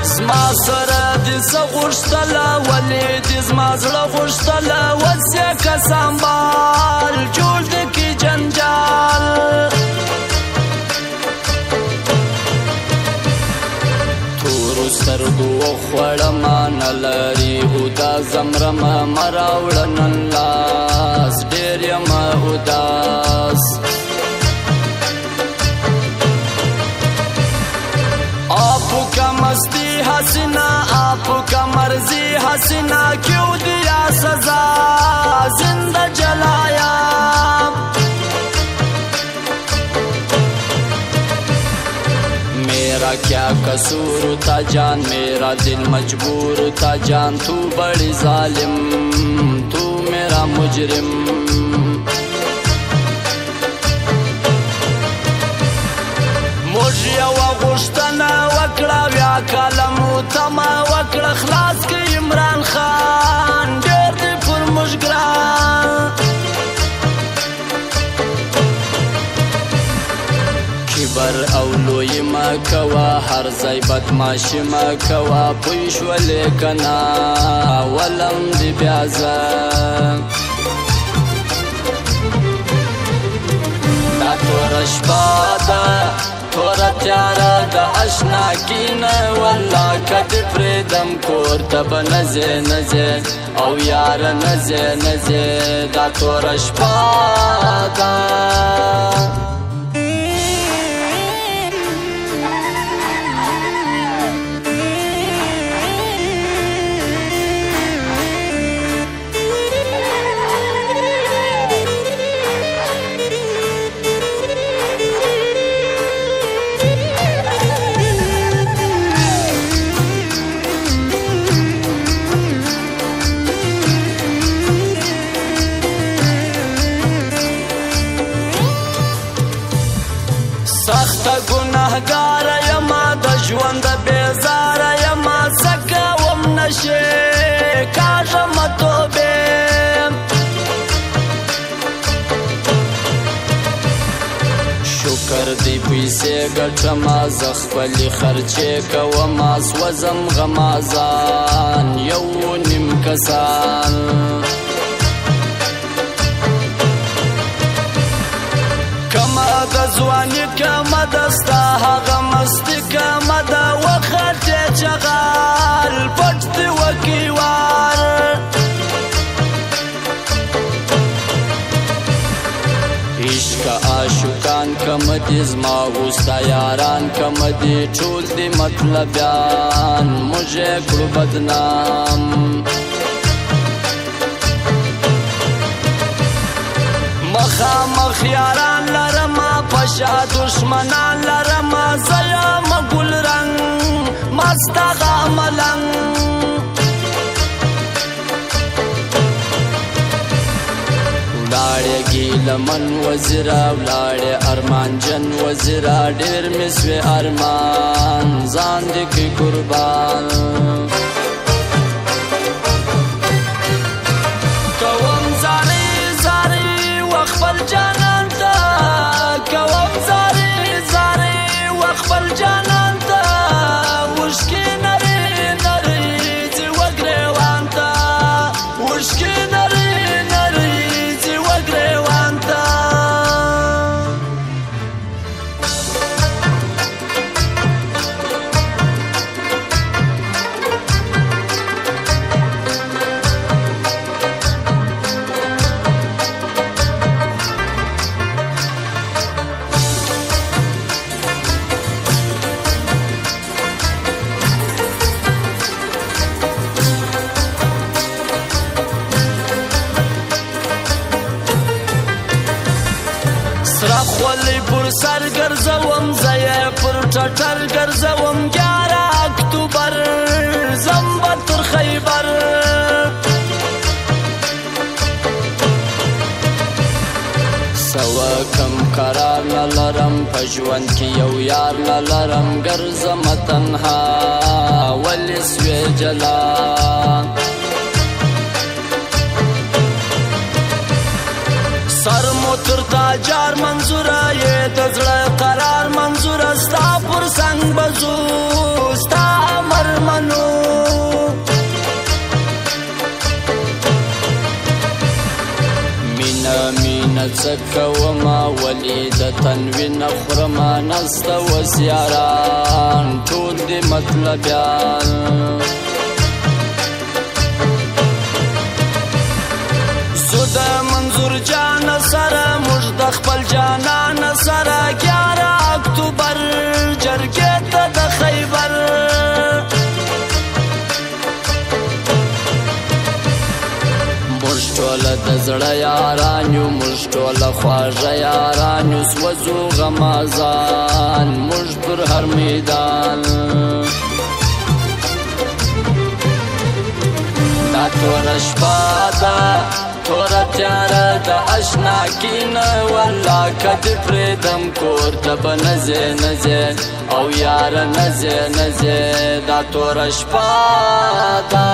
زما سره دې څه غوښتله ولې دې زما زړه غوښتله اوس یې که سنبال جوړ دې کړي جنجال تورو سترګو وخوړمه نه لري هدا زمرمه مه راوړه نن لاس ډېر یمه اداس आपू का मस्ती हसीना आपू का मर्जी हसीना क्यों दिया सजा जिंदा जलाया मेरा क्या कसूर था जान मेरा दिल मजबूर था जान तू बड़ी जालिम तू मेरा मुजरिम موجیا و غشتنا وکړه بیا کلم تما وکړه خلاص کې عمران خان ډېر دې پر موږ ګران کبر او لوی ما کوه هر ځای بدماشي ما کوه پوه شولې که نه ولم دې بیا زه دا توره شپه ده توره تیاره د اشنا کینه والله که دې پرېږدم کور ته به نه ځې نه ځې او یاره نه ځې نه ځې دا توره شپه ده سخته ګناهګاره یمه د ژونده بېزاره یمه څه کوم نشې کاږمه توبې شکر دی پیسې ګټمه زه خپلې خرچې کومه سوځم غمازان یو نیم کسان کمه د ځواني کمه ده ستا هغه مستي کمه ده وختې چغال پټ دې وکړي وار عشق عاشقان کم دي زما اوستا یاران کم دي ټول دي مطلبیان موږ یې کړو بدنام مخامخ یاران لرمه پشا دشمنان لرمه زه یم ګل رنګ مست هغه ملنګ ولاړې ګیلمن وزیره ولاړې ارمان جن وزیره ډېر مې سوې ارمان ځان دې کړي قربان کوم زارې زارې وخپل جانان ته کوم زارې زارې وخپل جانان ته وشکې نرۍ نرۍ ځي وګریوان ته وشکې نرۍ نرۍ ځي وګریوان ته سره خولی پر سر ګرځوم زه یې پر ټټر ګرځوم 11 اکتوبر ځم به تر خیبر سوه کم قرار نه لرم په ژوند کې یو یار نه لرم ګرځمه تنها ولې سوې جلا سر مو تر تاجار منظوره یې د زړه قرار منظوره ستا پر څنګ بزو ستا امر مینه څه کومه ولې د تنوین خورمه نسته اوس یاران ټول دې مطلبیان زه د منظور جان سره موږ د خپل جانان سره 11 اکتوبر جرګې ته د خیبر موږ ټوله د زړه یاران یو موږ ټوله خواږه یاران یو سوځو غمازان موږ پر هر میدان دا توره شپه ده توره تیاره د اشنا کینه والله که دې پرېږدم کور ته به نه ځې نه ځې او یاره نه ځې نه ځې دا توره شپه ده